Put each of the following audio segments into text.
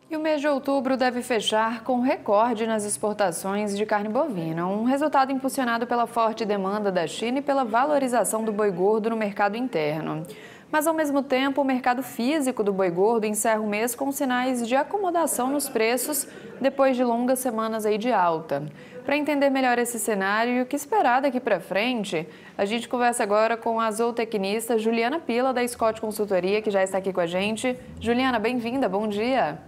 E o mês de outubro deve fechar com recorde nas exportações de carne bovina, um resultado impulsionado pela forte demanda da China e pela valorização do boi gordo no mercado interno. Mas, ao mesmo tempo, o mercado físico do boi gordo encerra o mês com sinais de acomodação nos preços depois de longas semanas de alta. Para entender melhor esse cenário e o que esperar daqui para frente, a gente conversa agora com a zootecnista Juliana Pila, da Scott Consultoria, que já está aqui com a gente. Juliana, bem-vinda, bom dia.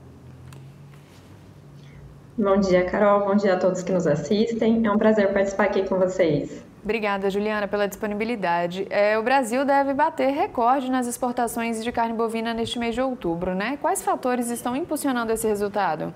Bom dia, Carol. Bom dia a todos que nos assistem. É um prazer participar aqui com vocês. Obrigada, Juliana, pela disponibilidade. O Brasil deve bater recorde nas exportações de carne bovina neste mês de outubro, né? Quais fatores estão impulsionando esse resultado?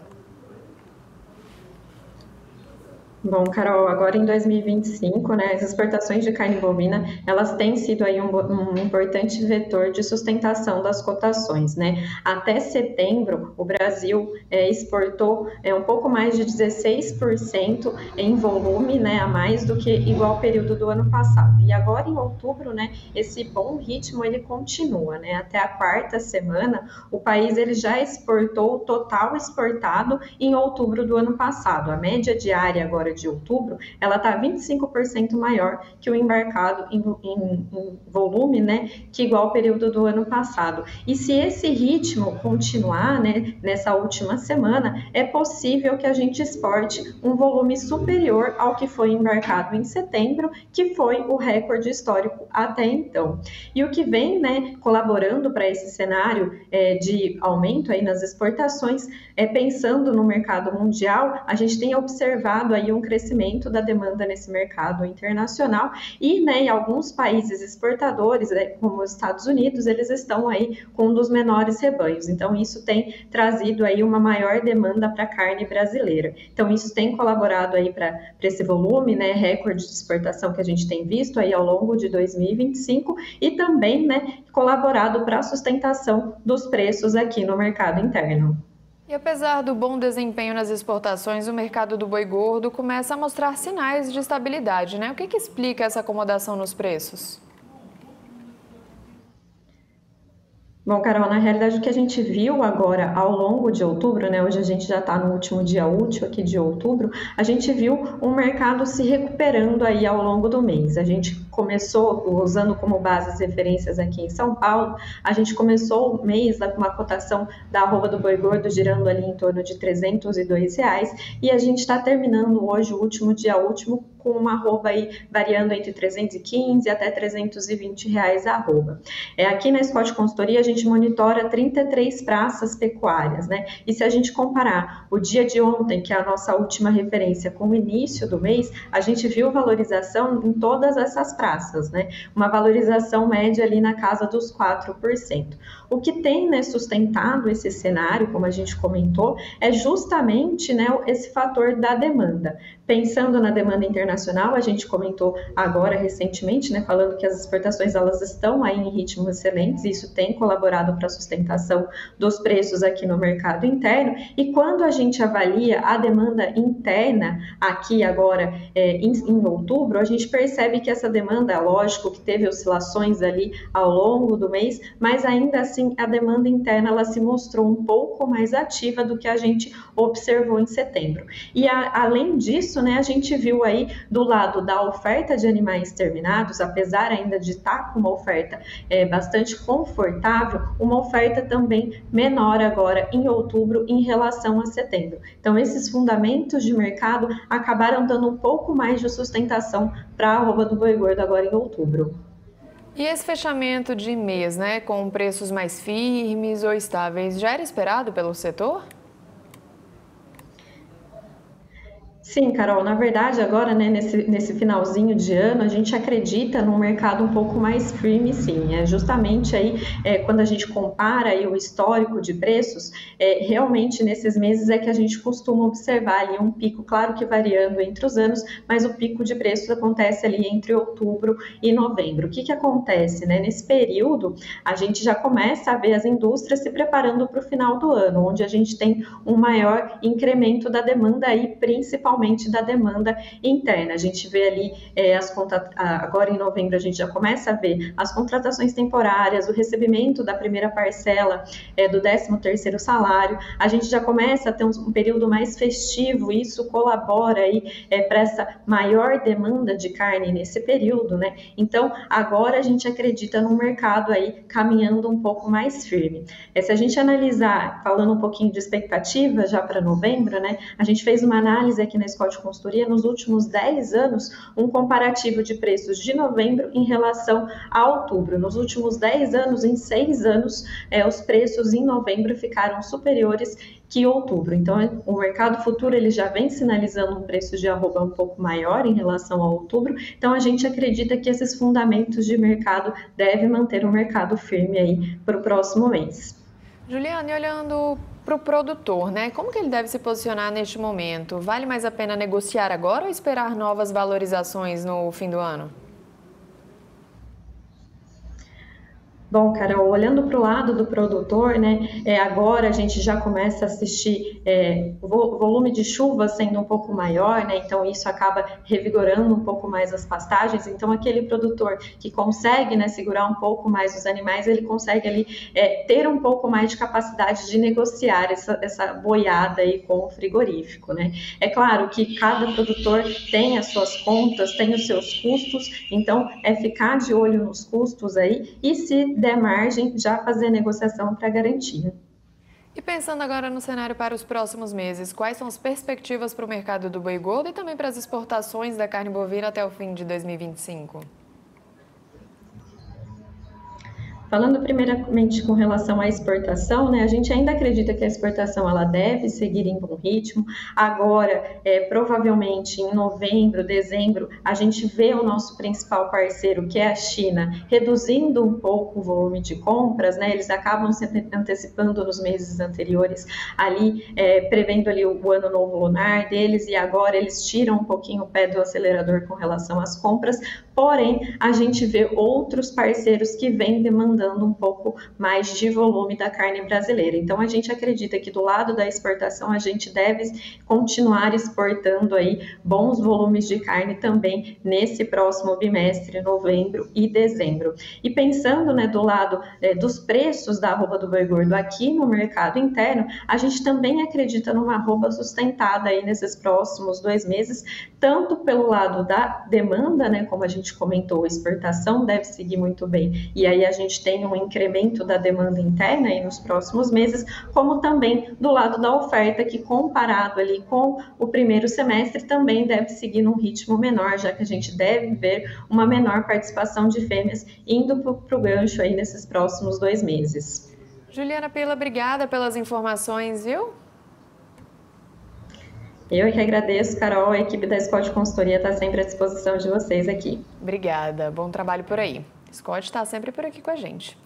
Bom, Carol, agora em 2025, né, as exportações de carne bovina, elas têm sido aí um importante vetor de sustentação das cotações, né? Até setembro, o Brasil exportou um pouco mais de 16% em volume, né, a mais do que igual período do ano passado. E agora em outubro, né, esse bom ritmo ele continua, né? Até a quarta semana, o país ele já exportou o total exportado em outubro do ano passado. A média diária agora de outubro, ela está 25% maior que o embarcado em volume, né, que igual ao período do ano passado. E se esse ritmo continuar, né, nessa última semana, é possível que a gente exporte um volume superior ao que foi embarcado em setembro, que foi o recorde histórico até então. E o que vem, né, colaborando para esse cenário de aumento aí nas exportações, pensando no mercado mundial, a gente tem observado aí um crescimento da demanda nesse mercado internacional e, né, em alguns países exportadores, como os Estados Unidos, eles estão aí com um dos menores rebanhos. Então, isso tem trazido aí uma maior demanda para a carne brasileira. Então, isso tem colaborado aí para esse volume, né, recorde de exportação que a gente tem visto aí ao longo de 2025 e também, né, colaborado para a sustentação dos preços aqui no mercado interno. E apesar do bom desempenho nas exportações, o mercado do boi gordo começa a mostrar sinais de estabilidade, né? O que explica essa acomodação nos preços? Bom, Carol, na realidade o que a gente viu agora ao longo de outubro, né, hoje a gente já está no último dia útil aqui de outubro, a gente viu o mercado se recuperando aí ao longo do mês. A gente começou, usando como base as referências aqui em São Paulo, a gente começou o mês com uma cotação da arroba do boi gordo girando ali em torno de R$302 e a gente está terminando hoje, o último dia último, com uma arroba aí variando entre 315 até R$320 a arroba. Aqui na Scott Consultoria a gente monitora 33 praças pecuárias, né? E se a gente comparar o dia de ontem, que é a nossa última referência, com o início do mês, a gente viu valorização em todas essas praças, né? Uma valorização média ali na casa dos 4%. O que tem, né, sustentado esse cenário, como a gente comentou, é justamente, né, esse fator da demanda. Pensando na demanda internacional, a gente comentou agora recentemente, né, falando que as exportações elas estão aí em ritmos excelentes, e isso tem colaborado para a sustentação dos preços aqui no mercado interno. E quando a gente avalia a demanda interna aqui agora em outubro, a gente percebe que essa demanda, lógico que teve oscilações ali ao longo do mês, mas ainda assim a demanda interna ela se mostrou um pouco mais ativa do que a gente observou em setembro. E além disso, né, a gente viu aí do lado da oferta de animais terminados, apesar ainda de estar com uma oferta bastante confortável, uma oferta também menor agora em outubro em relação a setembro. Então, esses fundamentos de mercado acabaram dando um pouco mais de sustentação para a arroba do boi gordo agora em outubro. E esse fechamento de mês, né, com preços mais firmes ou estáveis, já era esperado pelo setor? Sim, Carol, na verdade agora, né, nesse finalzinho de ano, a gente acredita num mercado um pouco mais firme, sim. Justamente aí, quando a gente compara aí o histórico de preços, realmente nesses meses é que a gente costuma observar ali um pico, claro que variando entre os anos, mas o pico de preços acontece ali entre outubro e novembro. O que acontece, né? Nesse período, a gente já começa a ver as indústrias se preparando para o final do ano, onde a gente tem um maior incremento da demanda aí, principalmente principalmente da demanda interna. A gente vê ali, agora em novembro, a gente já começa a ver as contratações temporárias, o recebimento da primeira parcela do 13º salário, a gente já começa a ter um período mais festivo, e isso colabora aí para essa maior demanda de carne nesse período, né? Então, agora a gente acredita num mercado aí caminhando um pouco mais firme. Se a gente analisar, falando um pouquinho de expectativa já para novembro, né? A gente fez uma análise aqui na Scott Consultoria nos últimos 10 anos, um comparativo de preços de novembro em relação a outubro. Nos últimos 10 anos, em 6 anos, os preços em novembro ficaram superiores que outubro. Então, o mercado futuro ele já vem sinalizando um preço de arroba um pouco maior em relação a outubro. Então, a gente acredita que esses fundamentos de mercado devem manter o mercado firme aí para o próximo mês. Juliane, olhando para o produtor, né? Como que ele deve se posicionar neste momento? Vale mais a pena negociar agora ou esperar novas valorizações no fim do ano? Bom, Carol, olhando para o lado do produtor, né, agora a gente já começa a assistir o volume de chuva sendo um pouco maior, né, então isso acaba revigorando um pouco mais as pastagens. Então, aquele produtor que consegue, né, segurar um pouco mais os animais, ele consegue ali ter um pouco mais de capacidade de negociar essa boiada aí com o frigorífico, né. É claro que cada produtor tem as suas contas, tem os seus custos, então é ficar de olho nos custos aí e se der margem, já fazer a negociação para garantia. E pensando agora no cenário para os próximos meses, quais são as perspectivas para o mercado do boi gordo e também para as exportações da carne bovina até o fim de 2025? Falando primeiramente com relação à exportação, né, a gente ainda acredita que a exportação ela deve seguir em bom ritmo. Agora, provavelmente em novembro, dezembro, a gente vê o nosso principal parceiro, que é a China, reduzindo um pouco o volume de compras, né, eles acabam se antecipando nos meses anteriores, ali prevendo ali o ano novo lunar deles, e agora eles tiram um pouquinho o pé do acelerador com relação às compras. Porém, a gente vê outros parceiros que vêm demandando um pouco mais de volume da carne brasileira. Então, a gente acredita que do lado da exportação, a gente deve continuar exportando aí bons volumes de carne também nesse próximo bimestre, novembro e dezembro. E pensando, né, do lado dos preços da arroba do boi gordo aqui no mercado interno, a gente também acredita numa arroba sustentada aí nesses próximos 2 meses, tanto pelo lado da demanda, né, como a gente comentou, a exportação deve seguir muito bem, e aí a gente tem um incremento da demanda interna aí nos próximos meses, como também do lado da oferta, que comparado ali com o primeiro semestre também deve seguir num ritmo menor, já que a gente deve ver uma menor participação de fêmeas indo para o gancho aí nesses próximos 2 meses. Juliana Pila, obrigada pelas informações, viu? Eu que agradeço, Carol, a equipe da Scott Consultoria está sempre à disposição de vocês aqui. Obrigada, bom trabalho por aí. Scott está sempre por aqui com a gente.